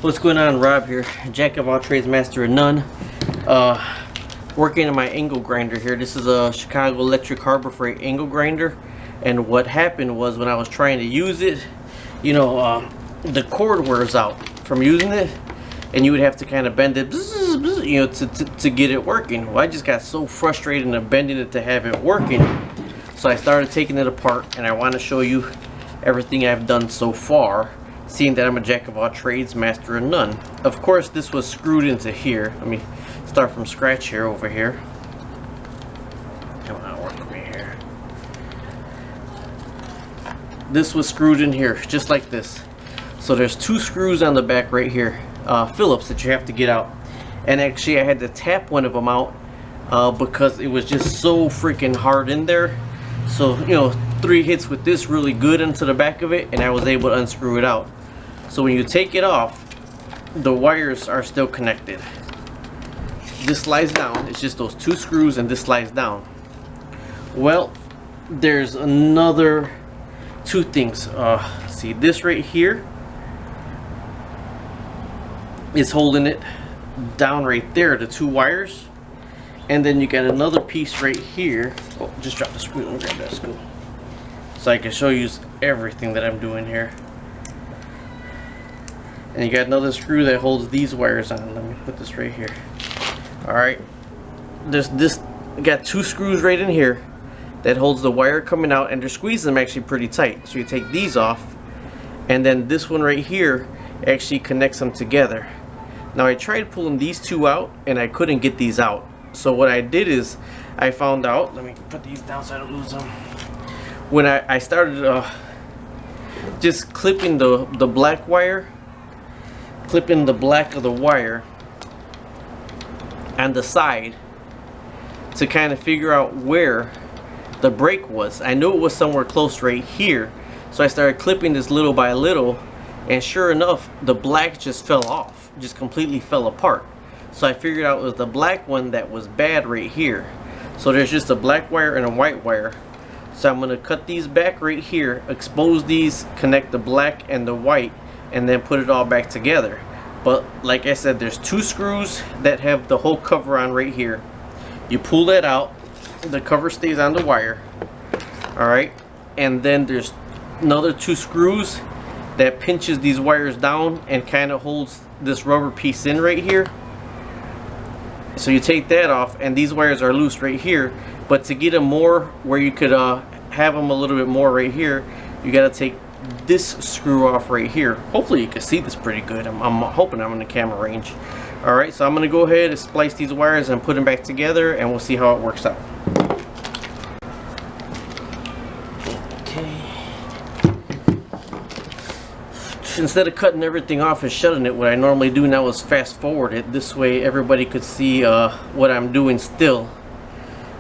What's going on? Rob here, jack of all trades, master of none. Working on my angle grinder here. This is a Chicago Electric Harbor Freight angle grinder, and what happened was when I was trying to use it, the cord wears out from using it, and you would have to kind of bend it, to get it working. Well, I just got so frustrated in bending it to have it working, so I started taking it apart, and I want to show you everything I've done so far, seeing that I'm a jack of all trades, master of none. Of course, this was screwed into here. Let me start from scratch here over here. Come on, work with me here. This was screwed in here, just like this. So there's two screws on the back right here, Phillips, that you have to get out. And actually, I had to tap one of them out because it was just so freaking hard in there. So, 3 hits with this really good into the back of it, and I was able to unscrew it out. So when you take it off, the wires are still connected. This slides down. It's just those two screws, and this slides down. Well, there's another two things. See, this right here is holding it down right there, the two wires. And then you got another piece right here. Oh, just drop the screw. Let me grab that screw so I can show you everything that I'm doing here. And you got another screw that holds these wires on. Let me put this right here. Alright, there's this, got two screws right in here that holds the wire coming out, and they're squeezing them actually pretty tight. So you take these off, and then this one right here actually connects them together. Now I tried pulling these two out, and I couldn't get these out. So what I did is I found out, let me put these down so I don't lose them. When I started just clipping the black wire, clipping the black of the wire on the side to kind of figure out where the break was. I knew it was somewhere close right here, so I started clipping this little by little, and sure enough, the black just fell off, just completely fell apart. So I figured out it was the black one that was bad right here. So there's just a black wire and a white wire. So I'm going to cut these back right here, expose these, connect the black and the white, and then put it all back together. But like I said, there's two screws that have the whole cover on right here. You pull that out, the cover stays on the wire. Alright, and then there's another two screws that pinches these wires down and kind of holds this rubber piece in right here. So you take that off, and these wires are loose right here, but to get them more where you could have them a little bit more right here, you got to take this screw off right here. Hopefully you can see this pretty good. I'm hoping I'm in the camera range. Alright, so I'm going to go ahead and splice these wires and put them back together, and we'll see how it works out. Okay. Instead of cutting everything off and shutting it, what I normally do now is fast forward it. This way everybody could see what I'm doing still.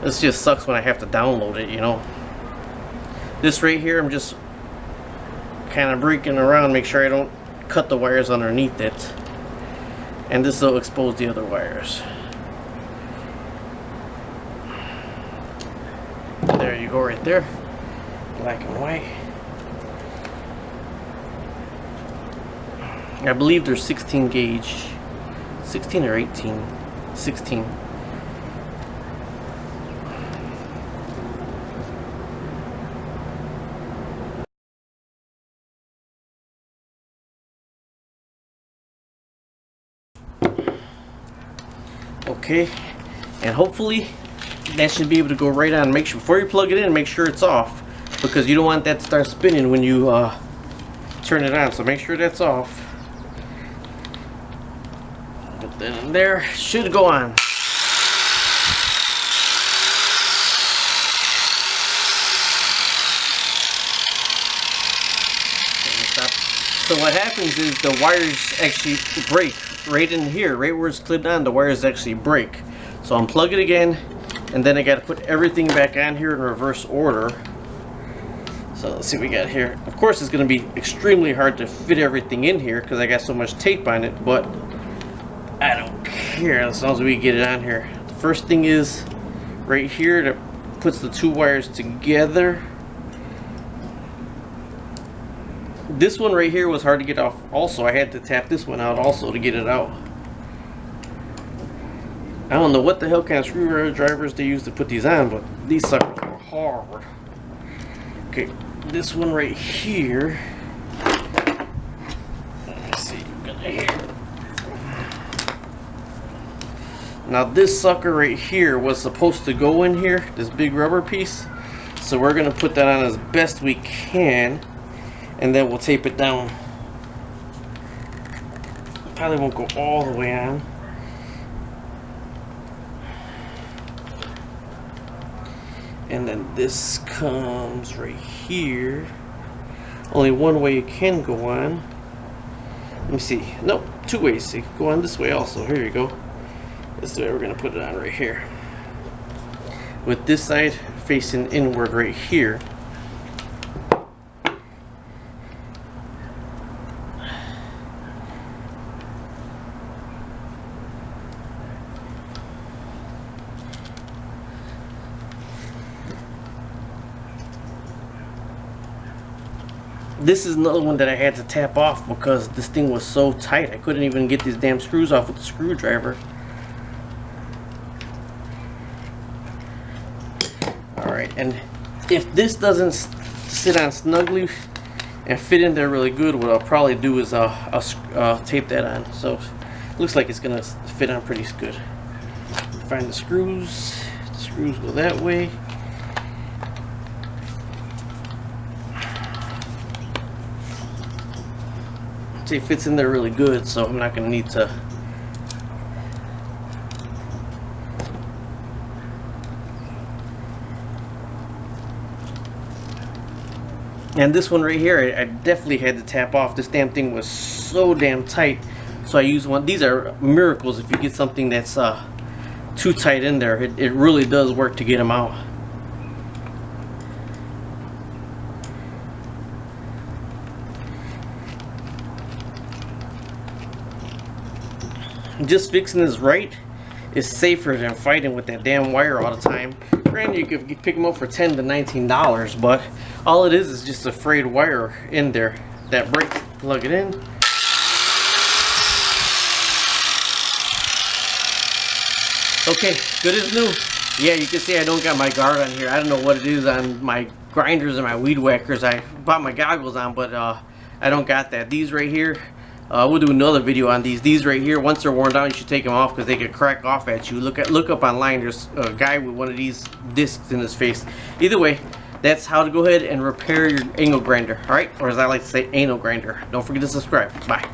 This just sucks when I have to download it, This right here, I'm just kind of breaking around, make sure I don't cut the wires underneath it. And this will expose the other wires. There you go, right there. Black and white. I believe they're 16 gauge. 16 or 18? 16. Okay, and hopefully that should be able to go right on. Make sure before you plug it in, make sure it's off, because you don't want that to start spinning when you turn it on. So make sure that's off. Put that in there. Should go on. So what happens is the wires actually break right in here, right where it's clipped on. The wires actually break. So unplug it again, and then I got to put everything back on here in reverse order. So let's see what we got here. Of course, it's going to be extremely hard to fit everything in here because I got so much tape on it, but I don't care as long as we get it on here. The first thing is right here that puts the two wires together. This one right here was hard to get off also. I had to tap this one out also to get it out. I don't know what the hell kind of screwdrivers they use to put these on, but these suckers are hard. Okay, this one right here. Let's see, got it here. Now this sucker right here was supposed to go in here, this big rubber piece. So we're gonna put that on as best we can, and then we'll tape it down. Probably won't go all the way on. And then this comes right here. Only one way it can go on. Let me see. Nope, two ways. It can go on this way also. Here you go. This is the way we're going to put it on right here. With this side facing inward right here. This is another one that I had to tap off because this thing was so tight. I couldn't even get these damn screws off with the screwdriver. Alright, and if this doesn't sit on snugly and fit in there really good, what I'll probably do is tape that on. So it looks like it's going to fit on pretty good. Find the screws. The screws go that way. It fits in there really good, so I'm not going to need to. And this one right here, I definitely had to tap off. This damn thing was so damn tight, so I use one. These are miracles if you get something that's too tight in there. It really does work to get them out. Just fixing this right is safer than fighting with that damn wire all the time. Granted, you could pick them up for $10 to $19, but all it is just a frayed wire in there that breaks. Plug it in. Okay, good as new. Yeah, you can see I don't got my guard on here. I don't know what it is on my grinders and my weed whackers. I bought my goggles on, but I don't got that. These right here. We'll do another video on these. These right here, once they're worn down, you should take them off because they could crack off at you. Look up online. There's a guy with one of these discs in his face. Either way, that's how to go ahead and repair your angle grinder. All right, or as I like to say, anal grinder. Don't forget to subscribe. Bye.